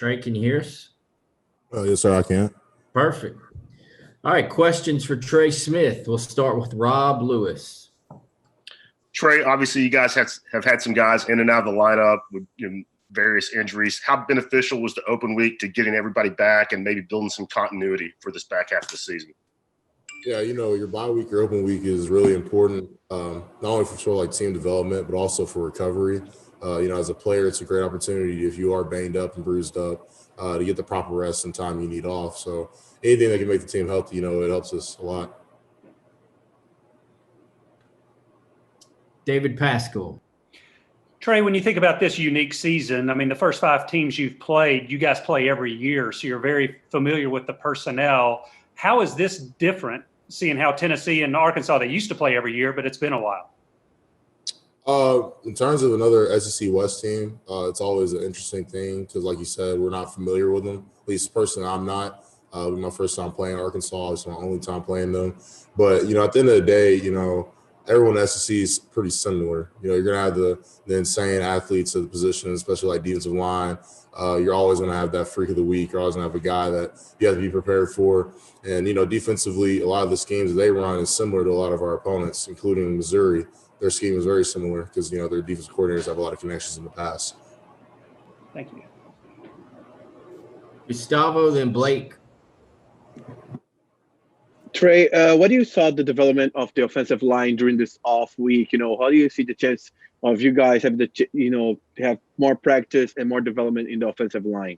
Trey, can you hear us? Yes, sir, I can. Perfect. All right, questions for Trey Smith. We'll start with Rob Lewis. Trey, obviously you guys have had some guys in and out of the lineup with various injuries. How beneficial was the open week to getting everybody back and maybe building some continuity for this back half of the season? Yeah, your bye week, your open week is really important, not only for sort of like team development, but also for recovery. As a player, it's a great opportunity if you are banged up and bruised up to get the proper rest and time you need off. So anything that can make the team healthy, it helps us a lot. David Pascal. Trey, when you think about this unique season, I mean, the first 5 teams you've played, you guys play every year, so you're very familiar with the personnel. How is this different, seeing how Tennessee and Arkansas, they used to play every year, but it's been a while? In terms of another SEC West team, it's always an interesting thing because, like you said, we're not familiar with them. At least personally, I'm not. It was my first time playing Arkansas. It's my only time playing them. But, at the end of the day, everyone in the SEC is pretty similar. You're going to have the insane athletes at the position, especially like defensive line. You're always going to have that freak of the week. You're always going to have a guy that you have to be prepared for. And, defensively, a lot of the schemes that they run is similar to a lot of our opponents, including Missouri. Their scheme is very similar because, their defensive coordinators have a lot of connections in the past. Thank you. Gustavo, then Blake. Trey, what do you saw the development of the offensive line during this off week? How do you see the chance of you guys have have more practice and more development in the offensive line?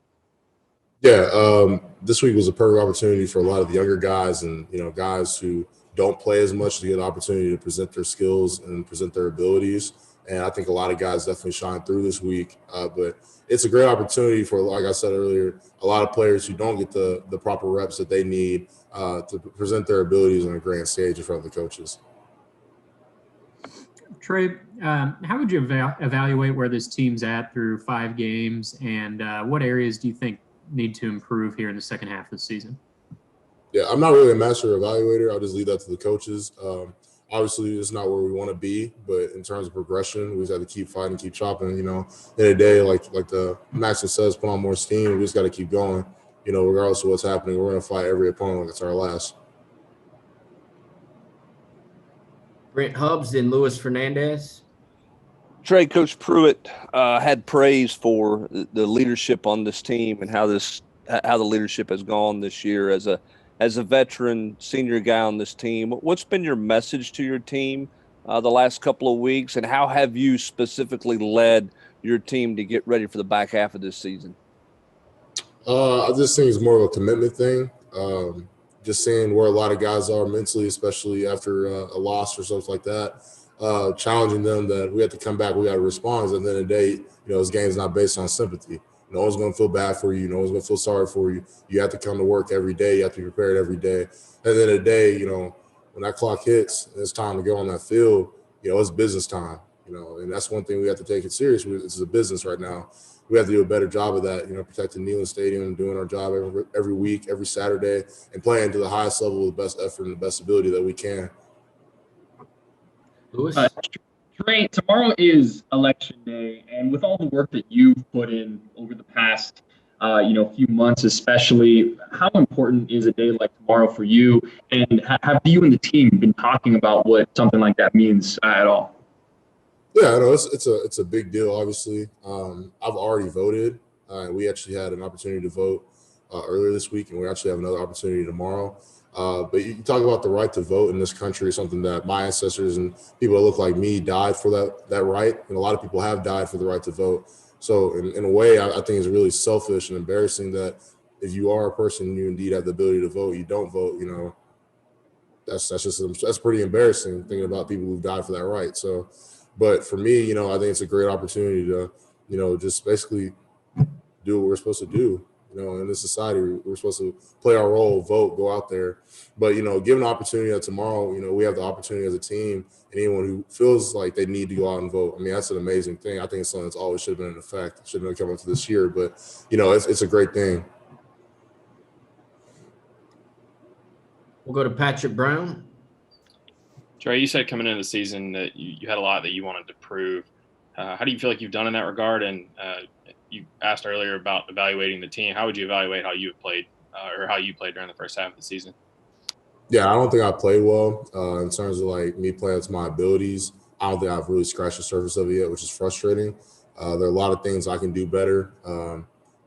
Yeah, this week was a perfect opportunity for a lot of the younger guys and, guys who don't play as much to get an opportunity to present their skills and present their abilities. And I think a lot of guys definitely shine through this week. But it's a great opportunity for, like I said earlier, a lot of players who don't get the proper reps that they need to present their abilities on a grand stage in front of the coaches. Trey, how would you evaluate where this team's at through 5 games, and what areas do you think need to improve here in the second half of the season? Yeah, I'm not really a master evaluator. I'll just leave that to the coaches. Obviously, it's not where we want to be, but in terms of progression, we just have to keep fighting, keep chopping. End of the day, like the Maxim says, put on more steam. We just got to keep going. Regardless of what's happening, we're going to fight every opponent like it's our last. Brent Hubbs, then Luis Fernandez. Trey, Coach Pruitt had praise for the leadership on this team and how the leadership has gone this year as a veteran senior guy on this team. What's been your message to your team the last couple of weeks, and how have you specifically led your team to get ready for the back half of this season? I just think it's more of a commitment thing. Just seeing where a lot of guys are mentally, especially after a loss or something like that. Challenging them that we have to come back, we got to respond. Because at the end of the day, this game's not based on sympathy. No one's going to feel bad for you. No one's going to feel sorry for you. You have to come to work every day. You have to be prepared every day. At the end of the day, when that clock hits and it's time to go on that field, it's business time. And that's one thing we have to take it serious. This is a business right now. We have to do a better job of that, protecting Neyland Stadium and doing our job every week, every Saturday, and playing to the highest level with the best effort and the best ability that we can. Luis? Trey, tomorrow is election day, and with all the work that you've put in over the past, few months, especially, how important is a day like tomorrow for you? And have you and the team been talking about what something like that means at all? Yeah, I know it's a big deal. Obviously, I've already voted. We actually had an opportunity to vote earlier this week, and we actually have another opportunity tomorrow. But you talk about the right to vote in this country is something that my ancestors and people that look like me died for that right. And a lot of people have died for the right to vote. So in a way, I think it's really selfish and embarrassing that if you are a person and you indeed have the ability to vote, you don't vote, that's pretty embarrassing thinking about people who've died for that right. So, but for me, I think it's a great opportunity to, just basically do what we're supposed to do. In this society, we're supposed to play our role, vote, go out there. But, given the opportunity that tomorrow, we have the opportunity as a team, and anyone who feels like they need to go out and vote. I mean, that's an amazing thing. I think it's something that's always should have been in effect. It shouldn't have come up to this year, but, it's a great thing. We'll go to Patrick Brown. Trey, you said coming into the season that you had a lot that you wanted to prove. How do you feel like you've done in that regard? And, you asked earlier about evaluating the team. How would you evaluate how you have played or how you played during the first half of the season? Yeah, I don't think I played well in terms of like me playing to my abilities. I don't think I've really scratched the surface of it yet, which is frustrating. There are a lot of things I can do better.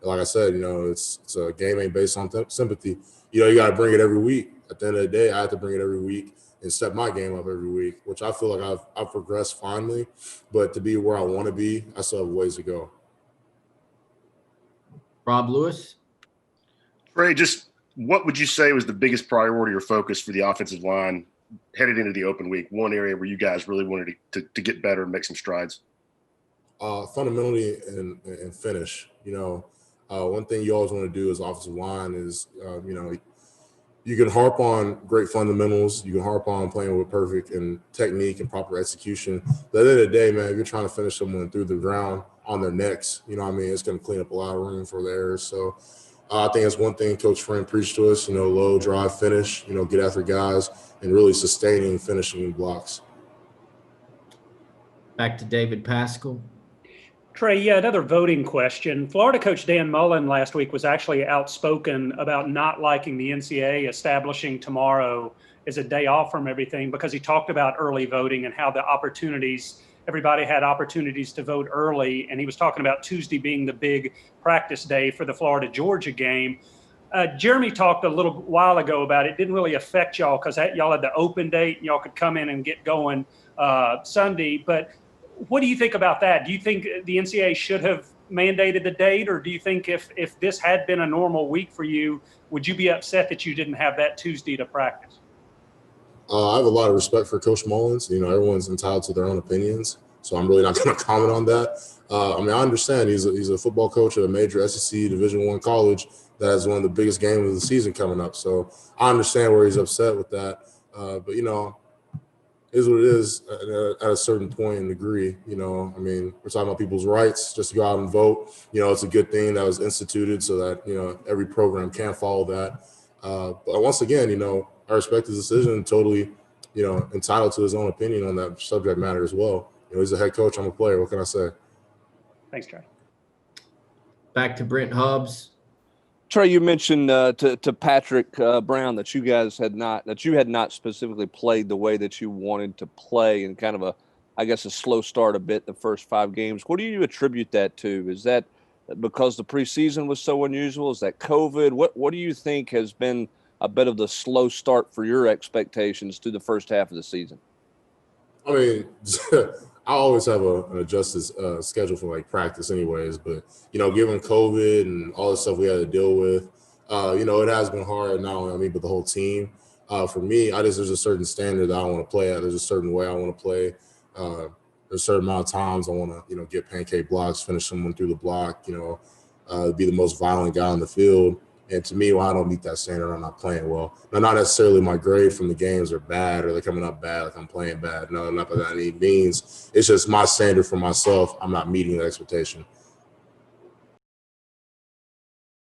Like I said, it's a game ain't based on sympathy. You got to bring it every week. At the end of the day, I have to bring it every week and step my game up every week, which I feel like I've progressed finally. But to be where I want to be, I still have ways to go. Rob Lewis. Trey, just what would you say was the biggest priority or focus for the offensive line headed into the open week? One area where you guys really wanted to get better and make some strides? Fundamentally and finish. One thing you always want to do as offensive line is, you can harp on great fundamentals. You can harp on playing with perfect and technique and proper execution. But at the end of the day, man, if you're trying to finish someone through the ground on their necks, it's going to clean up a lot of room for the errors. So I think that's one thing Coach Friend preached to us, low drive finish, get after guys and really sustaining finishing blocks. Back to David Pascal. Trey, yeah, another voting question. Florida coach Dan Mullen last week was actually outspoken about not liking the NCAA establishing tomorrow as a day off from everything because he talked about early voting and how everybody had opportunities to vote early. And he was talking about Tuesday being the big practice day for the Florida-Georgia game. Jeremy talked a little while ago about it didn't really affect y'all because y'all had the open date and y'all could come in and get going Sunday. But what do you think about that? Do you think the NCAA should have mandated the date, or do you think if this had been a normal week for you, would you be upset that you didn't have that Tuesday to practice? I have a lot of respect for Coach Mullins. Everyone's entitled to their own opinions, so I'm really not going to comment on that. I understand he's a football coach at a major SEC Division I college that has one of the biggest games of the season coming up. So I understand where he's upset with that. But is what it is at a certain point and degree. We're talking about people's rights just to go out and vote. It's a good thing that was instituted so that, every program can follow that. But once again, I respect his decision, totally, entitled to his own opinion on that subject matter as well. He's a head coach, I'm a player. What can I say? Thanks, Trey. Back to Brent Hubbs. Trey, you mentioned to Patrick Brown that you had not specifically played the way that you wanted to play, and kind of a slow start a bit the first 5 games. What do you attribute that to? Is that because the preseason was so unusual? Is that COVID? What do you think has been a bit of the slow start for your expectations through the first half of the season? I always have an adjusted schedule for practice anyways, but given COVID and all the stuff we had to deal with, it has been hard, not only on me but the whole team. For me, there's a certain standard that I want to play at. There's a certain way I want to play. There's a certain amount of times I want to get pancake blocks, finish someone through the block, be the most violent guy on the field. And to me, when I don't meet that standard, I'm not playing well. Now, not necessarily my grade from the games are bad or they're coming up bad, like I'm playing bad. No, not by any means. It's just my standard for myself. I'm not meeting the expectation.